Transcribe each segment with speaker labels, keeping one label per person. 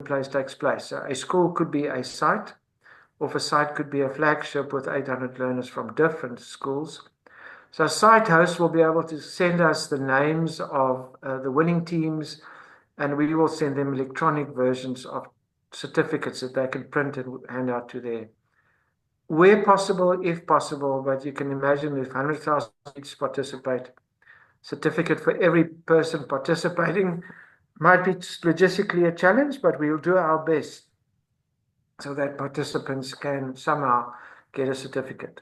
Speaker 1: place takes place. So a school could be a site, or a site could be a flagship with 800 learners from different schools. So site hosts will be able to send us the names of the winning teams, and we will send them electronic versions of certificates that they can print and hand out to their, where possible, if possible. But you can imagine if 100,000 each participate, certificate for every person participating might be logistically a challenge, but we'll do our best so that participants can somehow get a certificate.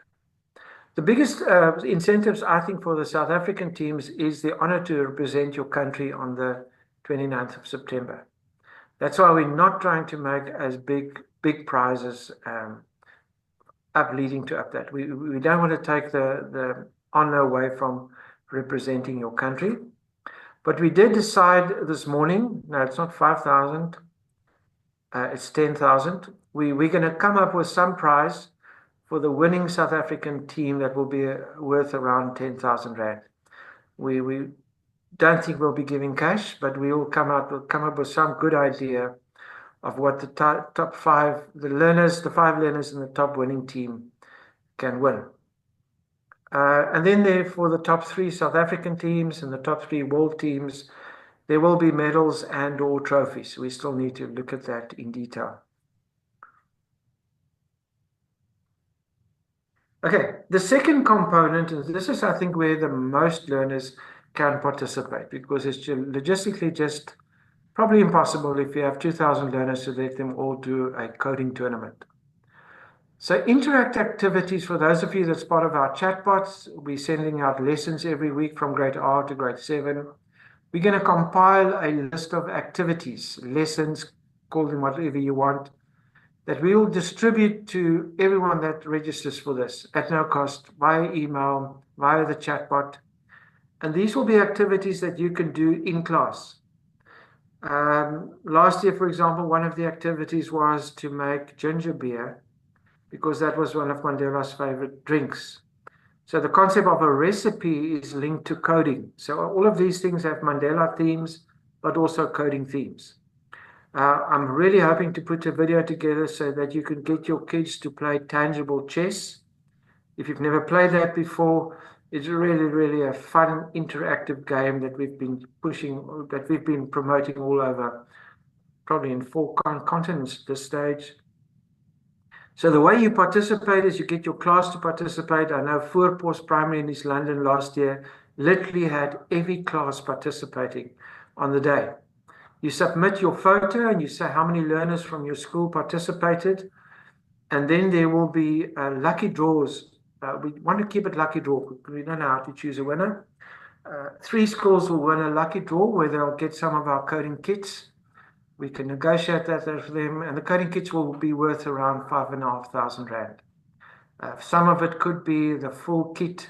Speaker 1: The biggest incentives, I think, for the South African teams is the honor to represent your country on the 29th of September. That's why we're not trying to make as big prizes up leading to up that. We don't want to take the honor away from representing your country. But we did decide this morning, no, it's not 5,000, it's 10,000. We're going to come up with some prize for the winning South African team that will be worth around 10,000 Rand. We don't think we'll be giving cash, but we will come up with some good idea of what the top five, the five learners in the top winning team can win. And then for the top 3 South African teams and the top 3 world teams, there will be medals and or trophies. We still need to look at that in detail. Okay, the second component, and this is, I think, where the most learners can participate, because it's logistically just probably impossible if you have 2,000 learners to let them all do a coding tournament. So interact activities, for those of you that's part of our chatbots, we're sending out lessons every week from grade R to grade 7. We're going to compile a list of activities, lessons, call them whatever you want, that we will distribute to everyone that registers for this at no cost, via email, via the chatbot. And these will be activities that you can do in class. Last year, for example, one of the activities was to make ginger beer, because that was one of Mandela's favorite drinks. So the concept of a recipe is linked to coding. So all of these things have Mandela themes, but also coding themes. I'm really hoping to put a video together so that you can get your kids to play tangible chess. If you've never played that before, it's really, really a fun, interactive game that we've been pushing, that we've been promoting all over, probably in 4 continents at this stage. So the way you participate is you get your class to participate. I know Voorpost Primary in East London last year literally had every class participating on the day. You submit your photo and you say how many learners from your school participated. And then there will be lucky draws. We want to keep it lucky draw. We don't know how to choose a winner. 3 schools will win a lucky draw where they'll get some of our coding kits. We can negotiate that for them. And the coding kits will be worth around 5,500 Rand. Some of it could be the full kit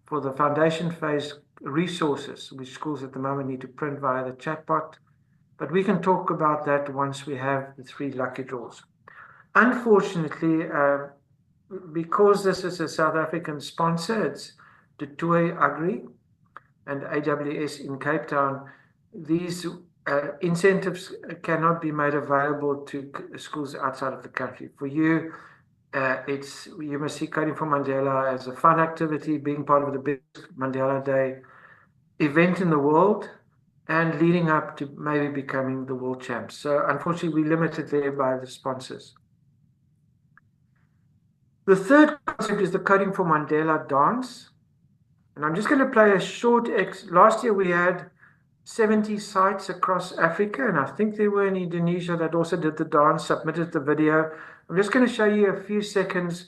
Speaker 1: for the foundation phase resources, which schools at the moment need to print via the chatbot. But we can talk about that once we have the 3 lucky draws. Unfortunately, because this is a South African sponsor, it's the TOI Agri and AWS in Cape Town, these incentives cannot be made available to schools outside of the country. For you, you must see Coding for Mandela as a fun activity, being part of the big Mandela Day event in the world, and leading up to maybe becoming the world champs. So unfortunately, we're limited there by the sponsors. The third concept is the Coding for Mandela dance. And I'm just going to play a short last year we had 70 sites across Africa, and I think there were in Indonesia that also did the dance, submitted the video. I'm just going to show you a few seconds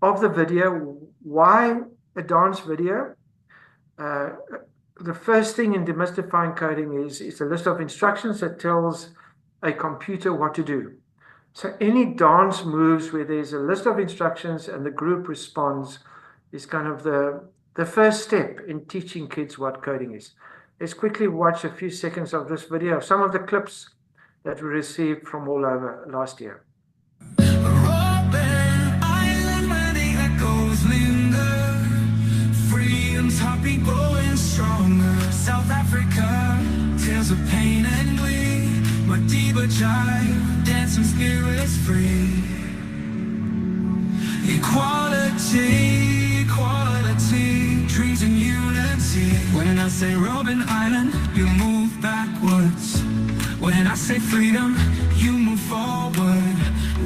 Speaker 1: of the video. Why a dance video? The first thing in demystifying coding is a list of instructions that tells a computer what to do. So any dance moves where there's a list of instructions and the group responds is kind of the first step in teaching kids what coding is. Let's quickly watch a few seconds of this video, some of the clips that we received from all over last year.
Speaker 2: South Africa, tales of pain and glee, but deeper jive. dance and spirits free. Equality, equality, dreams and unity. When I say Robben Island, you move backwards. When I say freedom, you move forward.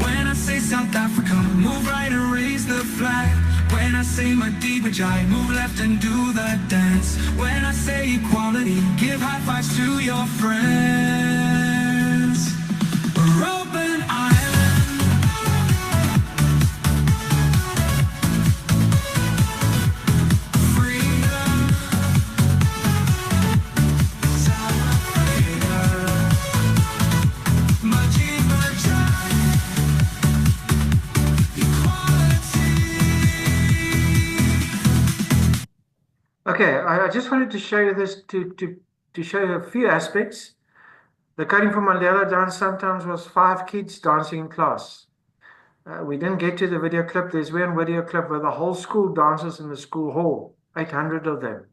Speaker 2: When I say South Africa, move right and raise the flag. When I say Madiba Jai, move left and do the dance. When I say equality, give high fives to your friends. Robben Island. Freedom. South Africa. Madiba Jai.
Speaker 1: Okay, I just wanted to show you this to show you a few aspects. The Coding for Mandela dance sometimes was 5 kids dancing in class. We didn't get to the video clip. There's one video clip where the whole school dances in the school hall, 800 of them.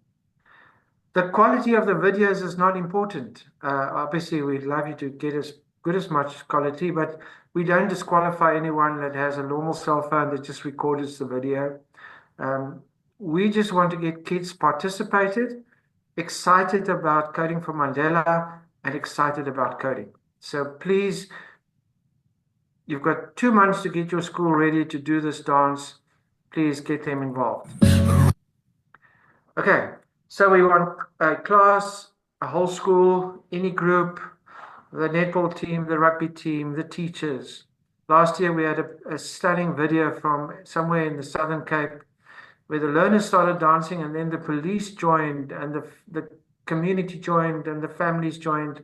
Speaker 1: The quality of the videos is not important. Obviously, we'd love you to get as good as much quality, but we don't disqualify anyone that has a normal cell phone that just records the video. We just want to get kids participated, excited about Coding for Mandela, and excited about coding. So please, you've got 2 months to get your school ready to do this dance. Please get them involved. Okay, so we want a class, a whole school, any group, the netball team, the rugby team, the teachers. Last year we had a stunning video from somewhere in the Southern Cape where the learners started dancing and then the police joined and the community joined and the families joined.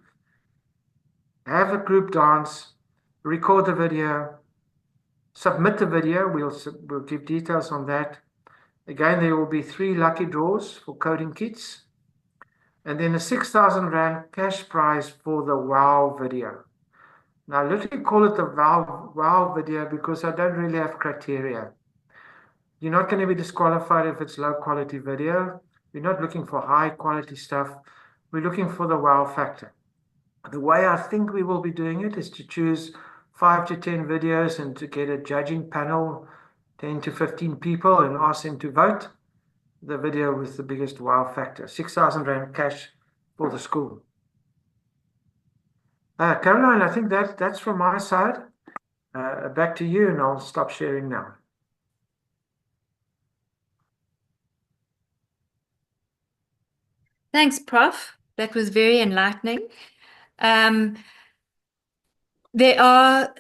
Speaker 1: Have a group dance, record the video, submit the video. We'll give details on that. Again, there will be 3 lucky draws for coding kits. And then a 6,000 Rand cash prize for the WOW video. Now, I literally call it the WOW video because I don't really have criteria. You're not going to be disqualified if it's low quality video. We're not looking for high quality stuff. We're looking for the wow factor. The way I think we will be doing it is to choose 5 to 10 videos and to get a judging panel, 10 to 15 people, and ask them to vote. The video with the biggest wow factor, 6,000 Rand cash for the school. Caroline, I think that's from my side. Back to you, and I'll stop sharing now.
Speaker 3: Thanks, Prof. That was very enlightening. There are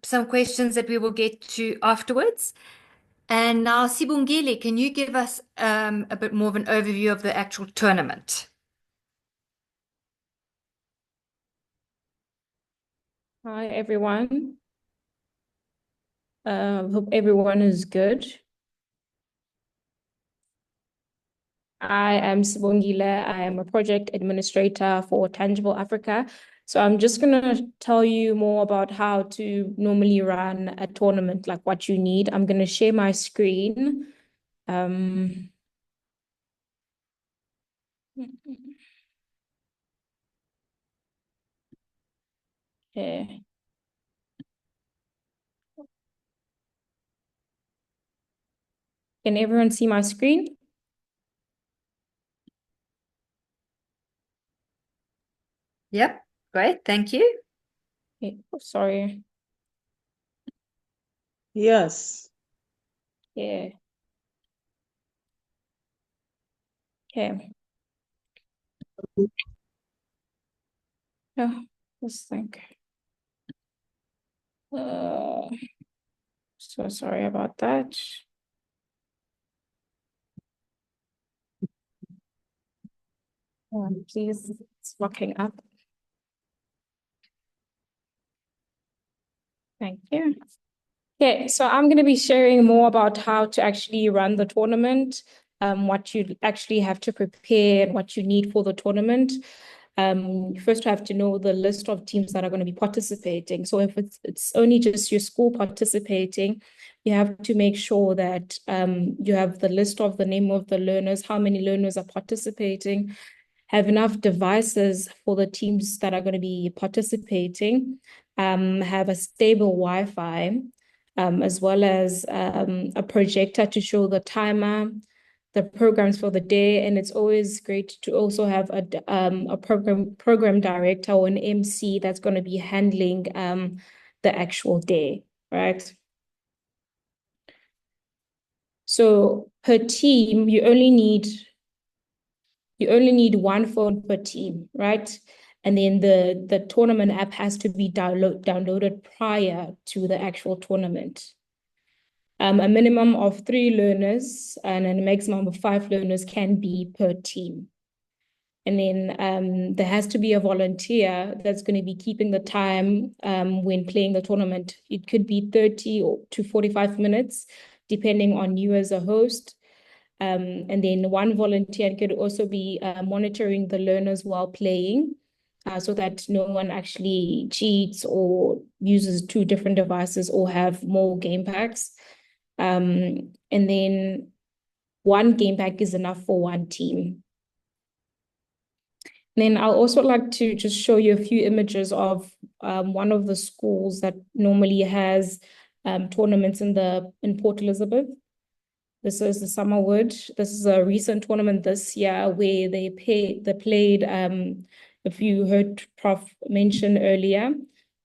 Speaker 3: some questions that we will get to afterwards. And now, Sibongile, can you give us a bit more of an overview of the actual tournament?
Speaker 4: Hi, everyone. Hope everyone is good. I am Sibongile. I am a project administrator for Tangible Africa. So I'm just going to tell you more about how to normally run a tournament, like what you need. I'm going to share my screen. Okay. Can everyone see my screen?
Speaker 3: Yep, great, thank you.
Speaker 4: Okay. Oh, sorry.
Speaker 5: Yes.
Speaker 4: Yeah. Okay. Oh, let's think. So sorry about that. Please, it's locking up. Thank you. Okay, so I'm going to be sharing more about how to actually run the tournament, what you actually have to prepare, and what you need for the tournament. First, you have to know the list of teams that are going to be participating. So if it's only just your school participating, you have to make sure that you have the list of the name of the learners, how many learners are participating, have enough devices for the teams that are going to be participating. have a stable Wi-Fi, as well as a projector to show the timer, the programs for the day, and it's always great to also have a program director or an MC that's going to be handling the actual day, right? So per team, you only need one phone per team, right? And then the tournament app has to be downloaded prior to the actual tournament. A minimum of 3 learners and a maximum of 5 learners can be per team. And then there has to be a volunteer that's going to be keeping the time when playing the tournament. It could be 30 to 45 minutes, depending on you as a host. And then one volunteer could also be monitoring the learners while playing, so that no one actually cheats or uses 2 different devices or have more game packs. And then 1 game pack is enough for 1 team. Then I'll also like to just show you a few images of one of the schools that normally has tournaments in Port Elizabeth. This is the Summerwood. This is a recent tournament this year where they played, if you heard Prof mention earlier,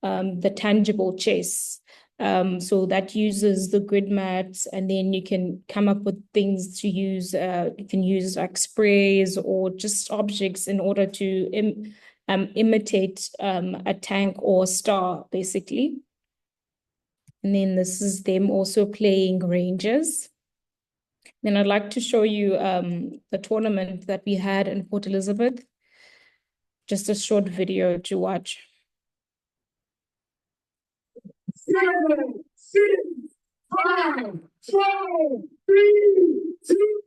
Speaker 4: the tangible chess. So that uses the grid mats, and then you can come up with things to use. You can use like sprays or just objects in order to imitate a tank or a star, basically. And then this is them also playing Rangers. Then I'd like to show you the tournament that we had in Port Elizabeth. Just a short video to watch.
Speaker 2: 7, 6, 5, 4, 3, 2.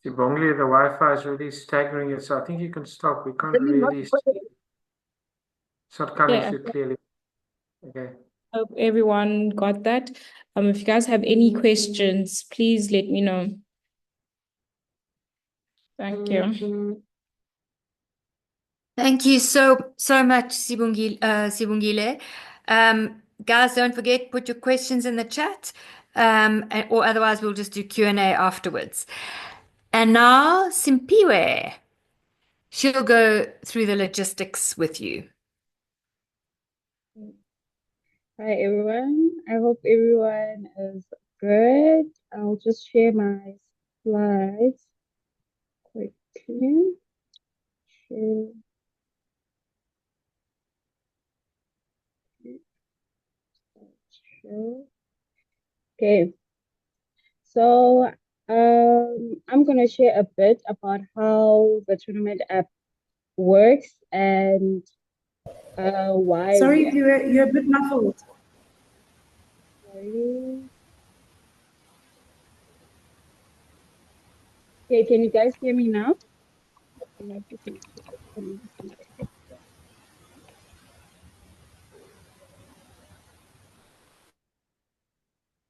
Speaker 1: Sibongile, the Wi-Fi is really staggering it, so I think you can stop. We can't really see. It's not coming
Speaker 4: Yeah.
Speaker 1: through clearly. Okay.
Speaker 4: Hope everyone got that. If you guys have any questions, please let me know. Thank you.
Speaker 3: Thank you so much, Sibongile. Guys, don't forget, put your questions in the chat, or otherwise we'll just do Q&A afterwards. And now, Simpiwe, she'll go through the logistics with you.
Speaker 5: Hi everyone, I hope everyone is good. I'll just share my slides quickly. Share. Okay, so I'm gonna share a bit about how the tournament app works and why.
Speaker 6: Sorry, you're a bit muffled.
Speaker 5: Sorry. Okay, can you guys hear me now?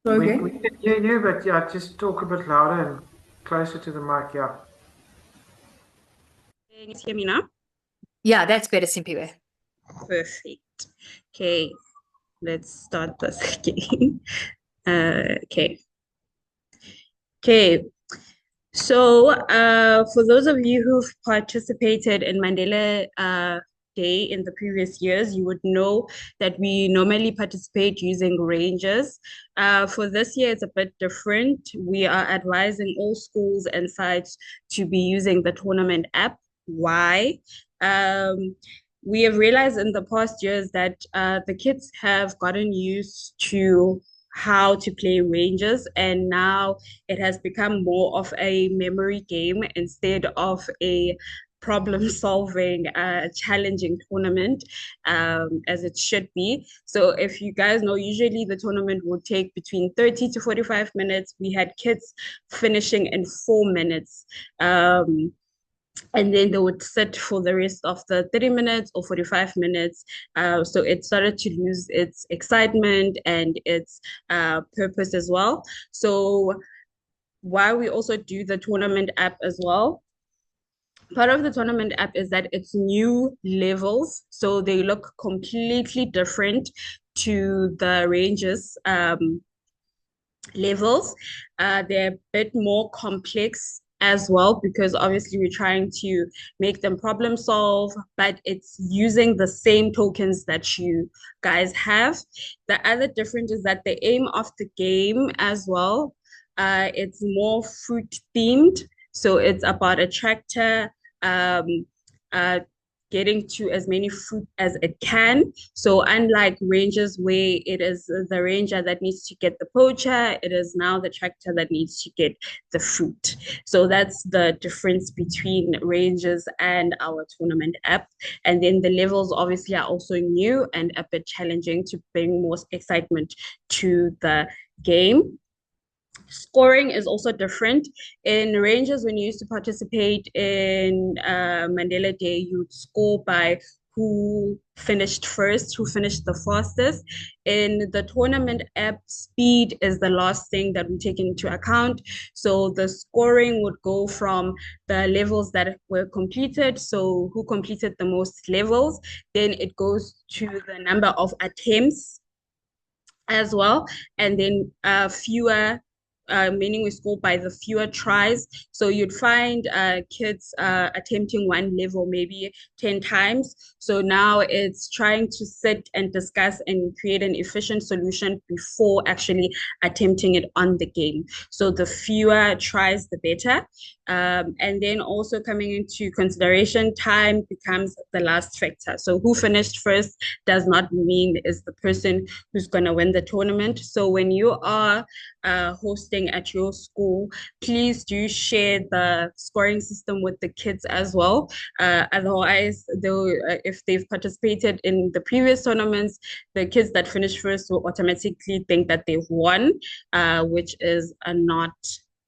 Speaker 6: Okay.
Speaker 1: We can hear you, but yeah, just talk a bit louder and closer to the mic, yeah.
Speaker 5: Can you hear me now?
Speaker 3: Yeah, that's better, Simpiwe.
Speaker 5: Perfect. Okay, let's start this again. Okay. Okay.
Speaker 7: For those of you who've participated in Mandela Day in the previous years, you would know that we normally participate using ranges. For this year, it's a bit different. We are advising all schools and sites to be using the tournament app. Why? We have realized in the past years that the kids have gotten used to how to play ranges, and now it has become more of a memory game instead of a problem solving challenging tournament, as it should be. So if you guys know, usually the tournament will take between 30 to 45 minutes. We had kids finishing in 4 minutes. And then they would sit for the rest of the 30 minutes or 45 minutes. So it started to lose its excitement and its purpose as well. So why we also do the tournament app as well. Part of the tournament app is that it's new levels. So they look completely different to the ranges levels. They're a bit more complex as well, because obviously we're trying to make them problem solve, but it's using the same tokens that you guys have. The other difference is that the aim of the game as well, it's more fruit themed. So it's about a tractor uh, getting to as many fruit as it can. So unlike rangers where it is the ranger that needs to get the poacher, it is now the tractor that needs to get the fruit. So that's the difference between rangers and our tournament app. And then the levels obviously are also new and a bit challenging to bring more excitement to the game. Scoring is also different. In Rangers, when you used to participate in Mandela Day, you'd score by who finished first, who finished the fastest. In the tournament app, speed is the last thing that we take into account. So the scoring would go from the levels that were completed. So who completed the most levels, then it goes to the number of attempts as well, and then fewer, meaning we score by the fewer tries. So you'd find kids attempting one level maybe 10 times. So now it's trying to sit and discuss and create an efficient solution before actually attempting it on the game. So the fewer tries, the better. And then also coming into consideration, time becomes the last factor. So who finished first does not mean is the person who's going to win the tournament. So when you are hosting at your school, please do share the scoring system with the kids as well. Otherwise, if they've participated in the previous tournaments, the kids that finish first will automatically think that they've won, which is not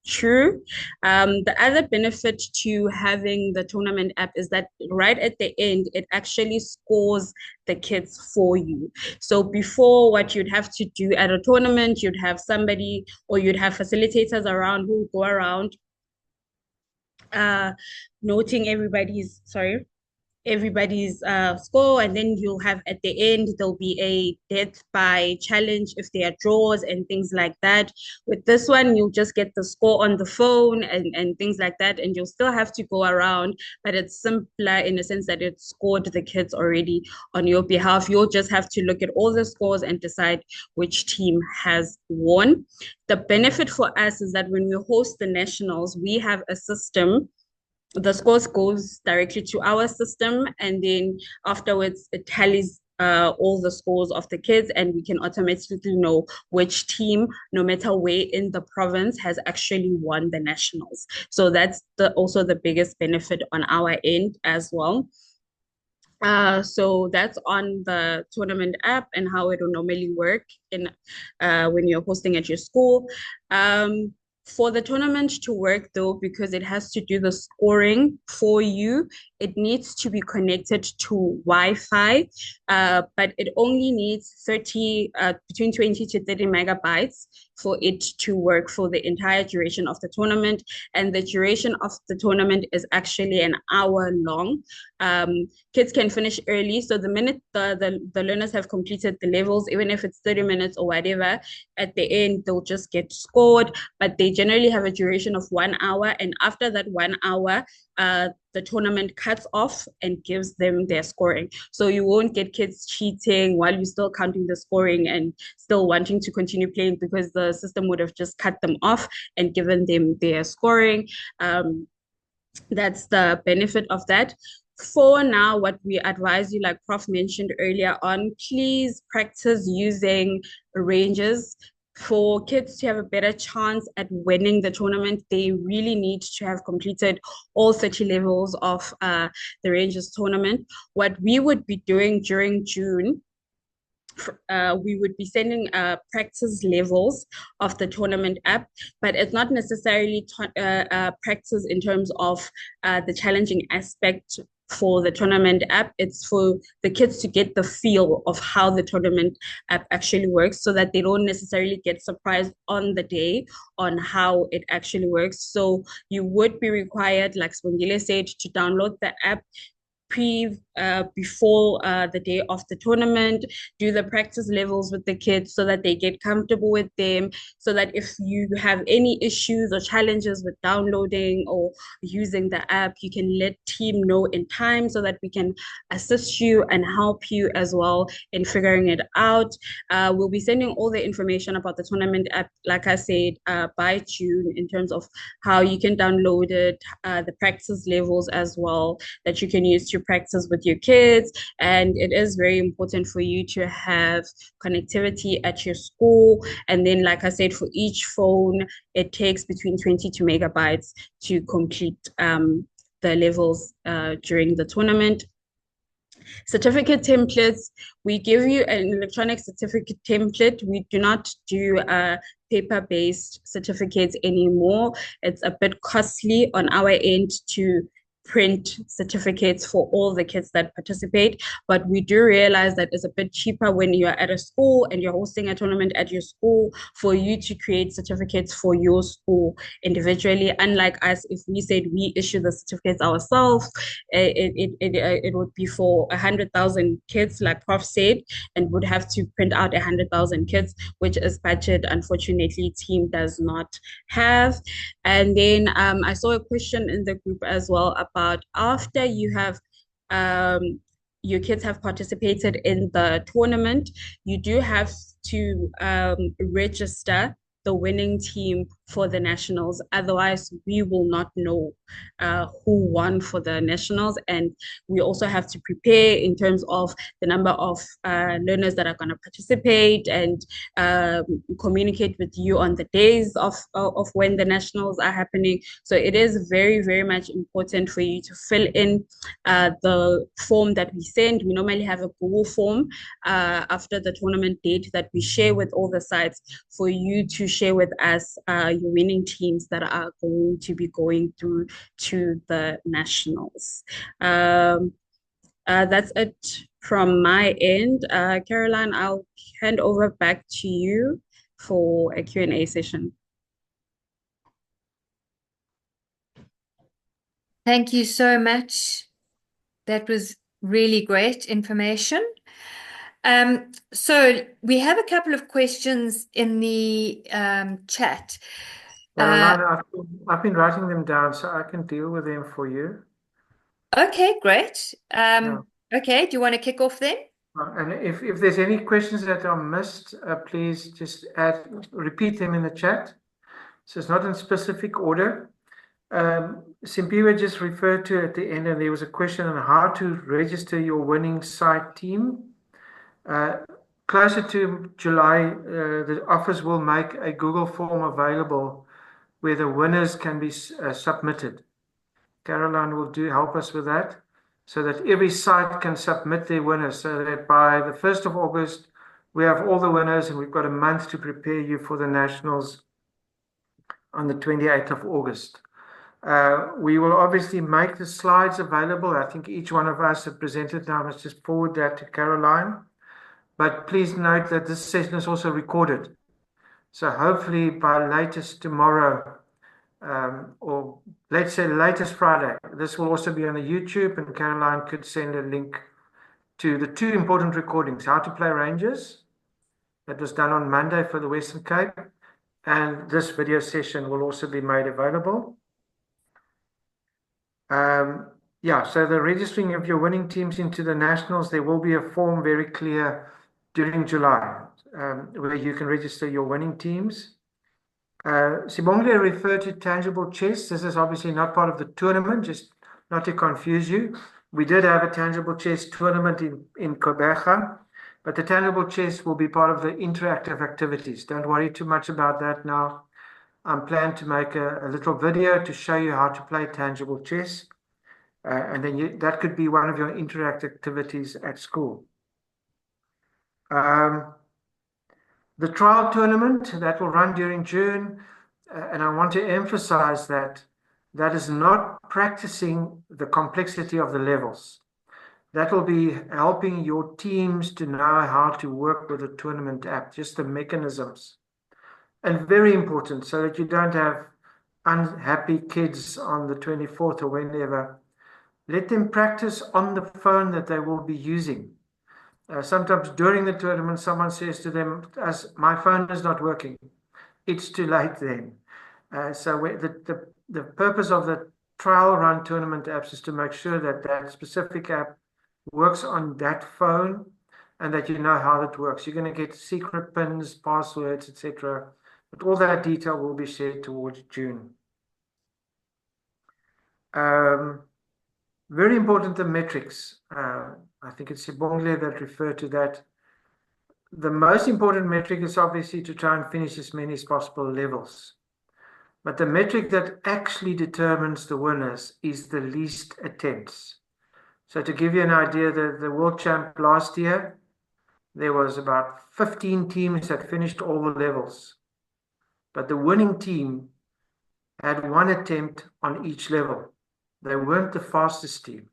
Speaker 7: true. The other benefit to having the tournament app is that right at the end, it actually scores the kids for you. So before, what you'd have to do at a tournament, you'd have somebody or you'd have facilitators around who go around noting everybody's score, and then you'll have at the end there'll be a death by challenge if there are draws and things like that. With this one, you'll just get the score on the phone and things like that, and you'll still have to go around, but it's simpler in the sense that it scored the kids already on your behalf. You'll just have to look at all the scores and decide which team has won. The benefit for us is that when we host the nationals, we have a system. The scores goes directly to our system, and then afterwards it tallies all the scores of the kids, and we can automatically know which team, no matter where in the province, has actually won the nationals. So that's also the biggest benefit on our end as well. So that's on the tournament app and how it will normally work in when you're hosting at your school. For the tournament to work though, because it has to do the scoring for you, it needs to be connected to Wi-Fi, but it only needs between 20 to 30 megabytes. for it to work for the entire duration of the tournament. And the duration of the tournament is actually an hour long. Kids can finish early. So the minute the learners have completed the levels, even if it's 30 minutes or whatever, at the end, they'll just get scored. But they generally have a duration of 1 hour. And after that 1 hour, the tournament cuts off and gives them their scoring. So you won't get kids cheating while you're still counting the scoring and still wanting to continue playing, because the system would have just cut them off and given them their scoring. That's the benefit of that. For now, what we advise you, like Prof mentioned earlier on, please practice using ranges. For kids to have a better chance at winning the tournament, they really need to have completed all 30 levels of the Rangers tournament. What we would be doing during June, we would be sending practice levels of the tournament app, but it's not necessarily practice in terms of the challenging aspect for the tournament app. It's for the kids to get the feel of how the tournament app actually works, so that they don't necessarily get surprised on the day on how it actually works. So you would be required, like Spongile said, to download the app before the day of the tournament, do the practice levels with the kids so that they get comfortable with them, so that if you have any issues or challenges with downloading or using the app, you can let team know in time so that we can assist you and help you as well in figuring it out. We'll be sending all the information about the tournament app, like I said, by June, in terms of how you can download it, the practice levels as well that you can use to practice with your kids. And it is very important for you to have connectivity at your school. And then, like I said, for each phone, it takes between 22 megabytes to complete the levels during the tournament. Certificate templates, we give you an electronic certificate template. We do not do paper-based certificates anymore. It's a bit costly on our end to print certificates for all the kids that participate, but we do realize that it's a bit cheaper when you're at a school and you're hosting a tournament at your school for you to create certificates for your school individually. Unlike us, if we said we issue the certificates ourselves, it would be for 100,000 kids, like Prof said, and would have to print out 100,000 kids, which is budget, unfortunately, team does not have. And then I saw a question in the group as well about after you have your kids have participated in the tournament, you do have to register the winning team for the nationals. Otherwise, we will not know who won for the nationals. And we also have to prepare in terms of the number of learners that are going to participate, and communicate with you on the days of when the nationals are happening. So it is very, very much important for you to fill in the form that we send. We normally have a Google form after the tournament date that we share with all the sites for you to share with us your winning teams that are going to be going through to the nationals. That's it from my end. Caroline, I'll hand over back to you for a Q&A session.
Speaker 3: Thank you so much. That was really great information. So we have a couple of questions in the chat.
Speaker 1: Caroline, I've been writing them down, so I can deal with them for you.
Speaker 3: Okay, great.
Speaker 1: Yeah.
Speaker 3: Okay, do you want to kick off then?
Speaker 1: And if there's any questions that are missed, please just repeat them in the chat. So it's not in specific order. Simpiwe just referred to at the end, and there was a question on how to register your winning side team. Closer to July, the office will make a Google form available where the winners can be submitted. Caroline will help us with that, so that every site can submit their winners, so that by the 1st of August, we have all the winners, and we've got a month to prepare you for the nationals on the 28th of August. We will obviously make the slides available. I think each one of us have presented now. Let's just forward that to Caroline. But please note that this session is also recorded. So hopefully by latest tomorrow, or let's say latest Friday, this will also be on the YouTube, and Caroline could send a link to the 2 important recordings: How to Play Rangers, that was done on Monday for the Western Cape, and this video session will also be made available. Yeah, so the registering of your winning teams into the nationals, there will be a form very clear during July, where you can register your winning teams. Sibongile referred to tangible chess. This is obviously not part of the tournament, just not to confuse you. We did have a tangible chess tournament in Kobecha, but the tangible chess will be part of the interactive activities. Don't worry too much about that now. I'm planning to make a little video to show you how to play tangible chess. And then that could be one of your interactive activities at school. The trial tournament that will run during June, and I want to emphasize that that is not practicing the complexity of the levels. That will be helping your teams to know how to work with the tournament app, just the mechanisms. And very important, so that you don't have unhappy kids on the 24th or whenever. Let them practice on the phone that they will be using. Sometimes during the tournament, someone says to them, "As my phone is not working." It's too late then. So the purpose of the trial run tournament apps is to make sure that that specific app works on that phone and that you know how it works. You're going to get secret pins, passwords, etc. But all that detail will be shared towards June. Very important, the metrics. I think it's Sibongile that referred to that. The most important metric is obviously to try and finish as many as possible levels. But the metric that actually determines the winners is the least attempts. So to give you an idea, the world champ last year, there was about 15 teams that finished all the levels. But the winning team had 1 attempt on each level. They weren't the fastest team.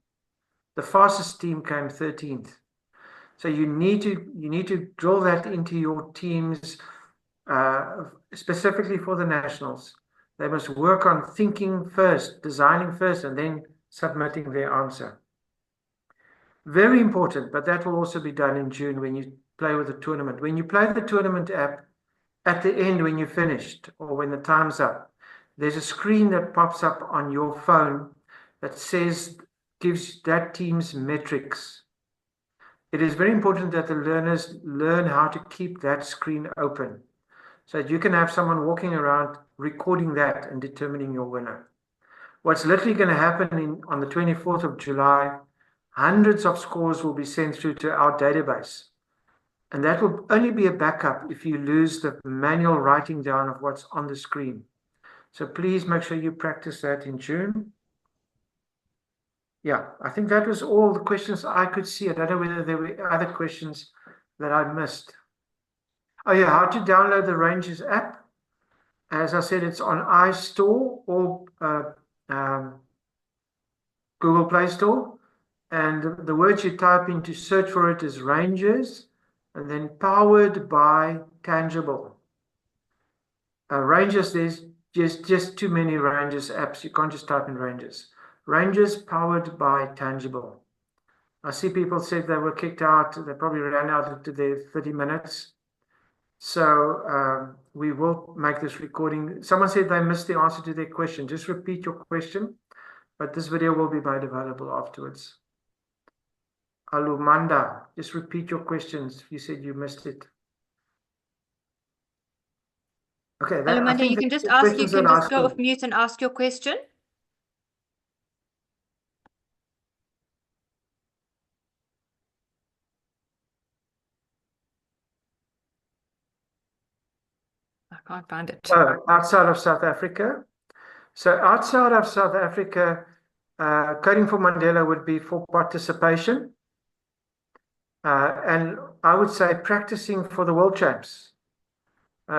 Speaker 1: The fastest team came 13th. So you need to drill that into your teams, specifically for the nationals. They must work on thinking first, designing first, and then submitting their answer. Very important, but that will also be done in June when you play with the tournament. When you play the tournament app, at the end when you finished or when the time's up, there's a screen that pops up on your phone that says, gives that team's metrics. It is very important that the learners learn how to keep that screen open so that you can have someone walking around recording that and determining your winner. What's literally going to happen on the 24th of July, hundreds of scores will be sent through to our database. And that will only be a backup if you lose the manual writing down of what's on the screen. So please make sure you practice that in June. Yeah, I think that was all the questions I could see. I don't know whether there were other questions that I missed. Oh yeah, how to download the Rangers app. As I said, it's on iStore or Google Play Store. And the words you type in to search for it is Rangers, and then powered by Tangible. Rangers, there's just too many Rangers apps. You can't just type in Rangers. Rangers powered by Tangible. I see people said they were kicked out. They probably ran out into their 30 minutes. So we will make this recording. Someone said they missed the answer to their question. Just repeat your question, but this video will be made available afterwards. Alumanda, just repeat your questions. You said you missed it. Okay.
Speaker 3: Alumanda, you can just ask, you can just go off mute and ask your question. I can't find it.
Speaker 1: Oh, outside of South Africa. So outside of South Africa, coding for Mandela would be for participation. And I would say practicing for the World Champs.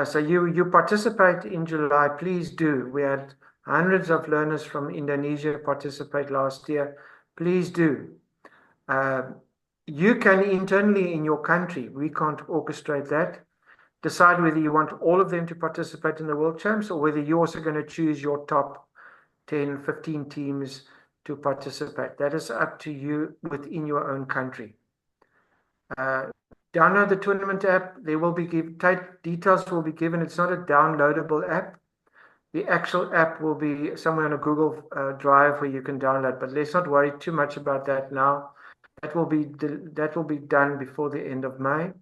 Speaker 1: So you participate in July, please do. We had hundreds of learners from Indonesia participate last year. Please do. You can internally in your country, we can't orchestrate that, decide whether you want all of them to participate in the World Champs or whether you're also going to choose your top 10, 15 teams to participate. That is up to you within your own country. Download the tournament app. There will be details will be given. It's not a downloadable app. The actual app will be somewhere on a Google Drive where you can download, but let's not worry too much about that now. That will be done before the end of May.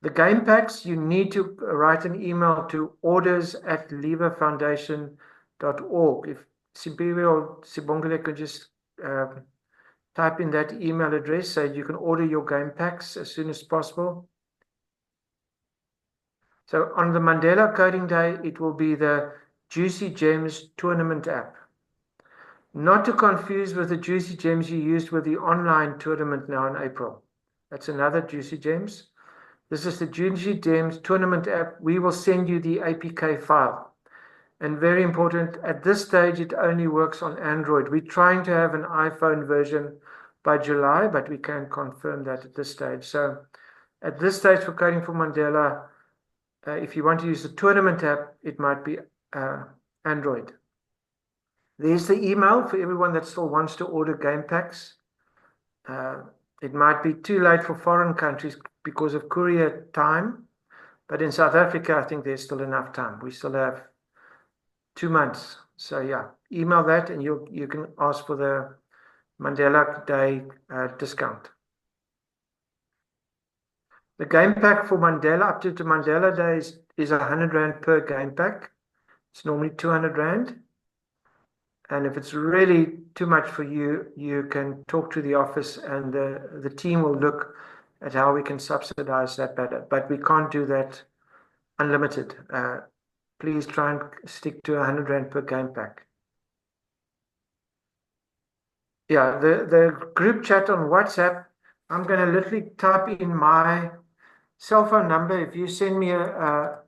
Speaker 1: The game packs, you need to write an email to orders@leverfoundation.org. If Siphiwe or Sibongile could just type in that email address so you can order your game packs as soon as possible. So on the Mandela Coding Day, it will be the Juicy Gems tournament app. Not to confuse with the Juicy Gems you used with the online tournament now in April. That's another Juicy Gems. This is the Juicy Gems tournament app. We will send you the APK file. And very important, at this stage, it only works on Android. We're trying to have an iPhone version by July, but we can't confirm that at this stage. So at this stage for Coding for Mandela, if you want to use the tournament app, it might be Android. There's the email for everyone that still wants to order game packs. It might be too late for foreign countries because of courier time, but in South Africa, I think there's still enough time. We still have 2 months. So yeah, email that and you can ask for the Mandela Day discount. The game pack for Mandela, up to Mandela Day, is 100 Rand per game pack. It's normally 200 Rand. And if it's really too much for you, you can talk to the office and the team will look at how we can subsidize that better. But we can't do that unlimited. Please try and stick to 100 Rand per game pack. Yeah, the group chat on WhatsApp, I'm going to literally type in my cell phone number. If you send me a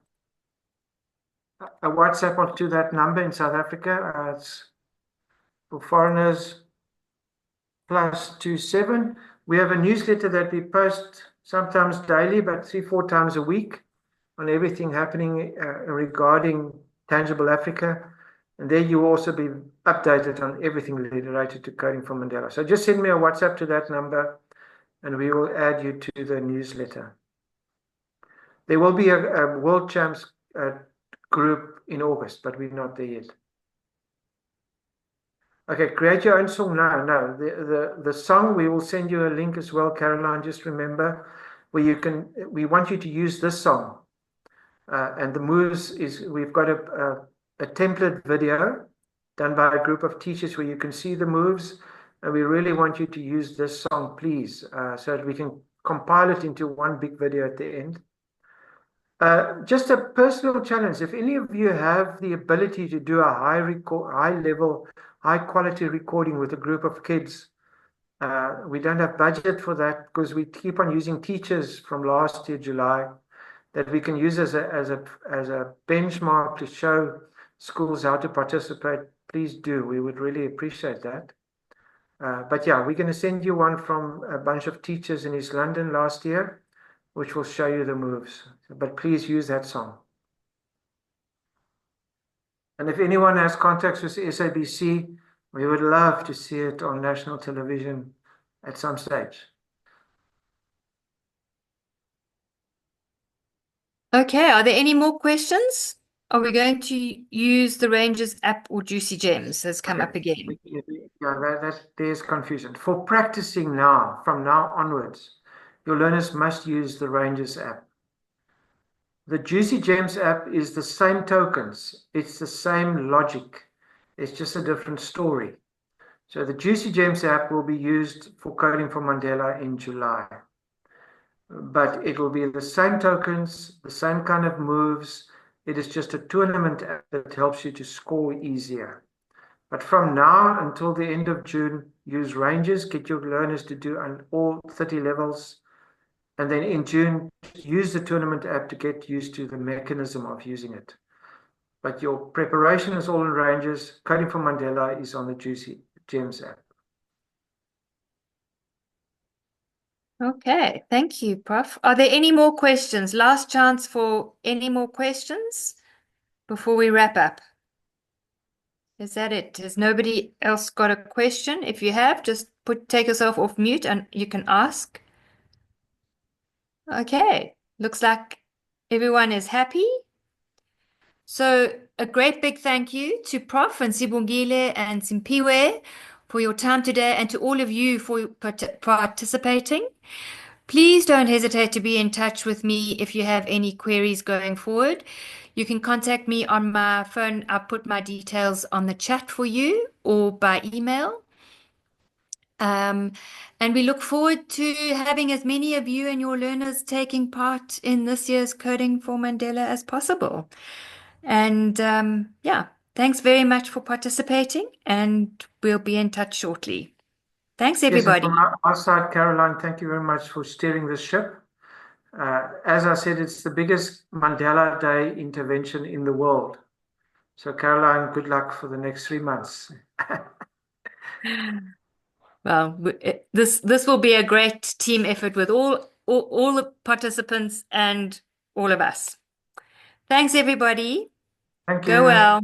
Speaker 1: WhatsApp onto that number in South Africa, it's for foreigners +27. We have a newsletter that we post sometimes daily, but 3-4 times a week on everything happening regarding Tangible Africa. And there you will also be updated on everything related to Coding for Mandela. So just send me a WhatsApp to that number and we will add you to the newsletter. There will be a World Champs group in August, but we're not there yet. Okay, create your own song. No. The song, we will send you a link as well, Caroline. Just remember where we want you to use this song. And the moves is, we've got a template video done by a group of teachers where you can see the moves. And we really want you to use this song, please, so that we can compile it into one big video at the end. Just a personal challenge. If any of you have the ability to do a high quality recording with a group of kids, we don't have budget for that because we keep on using teachers from last year, July, that we can use as a benchmark to show schools how to participate. Please do. We would really appreciate that. But yeah, we're going to send you one from a bunch of teachers in East London last year, which will show you the moves. But please use that song. And if anyone has contacts with SABC, we would love to see it on national television at some stage.
Speaker 3: Okay, are there any more questions? Are we going to use the Rangers app or Juicy Gems? Has come up again.
Speaker 1: Yeah, there's confusion. For practicing now, from now onwards, your learners must use the Rangers app. The Juicy Gems app is the same tokens. It's the same logic. It's just a different story. So the Juicy Gems app will be used for Coding for Mandela in July. But it will be the same tokens, the same kind of moves. It is just a tournament app that helps you to score easier. But from now until the end of June, use Rangers, get your learners to do on all 30 levels. And then in June, use the tournament app to get used to the mechanism of using it. But your preparation is all in Rangers. Coding for Mandela is on the Juicy Gems app.
Speaker 3: Okay, thank you, Prof. Are there any more questions? Last chance for any more questions before we wrap up. Is that it? Has nobody else got a question? If you have, just take yourself off mute and you can ask. Okay, looks like everyone is happy. So a great big thank you to Prof and Sibongile and Simpiwe for your time today and to all of you for participating. Please don't hesitate to be in touch with me if you have any queries going forward. You can contact me on my phone. I'll put my details on the chat for you or by email. And we look forward to having as many of you and your learners taking part in this year's Coding for Mandela as possible. And yeah, thanks very much for participating, and we'll be in touch shortly. Thanks,
Speaker 1: Yes, and
Speaker 3: everybody.
Speaker 1: from our side, Caroline, thank you very much for steering the ship. As I said, it's the biggest Mandela Day intervention in the world. So, Caroline, good luck for the next 3 months.
Speaker 3: Well, this will be a great team effort with all the participants and all of us. Thanks, everybody.
Speaker 1: Thank
Speaker 3: Go
Speaker 1: you.
Speaker 3: well.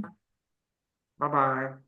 Speaker 1: Bye-bye.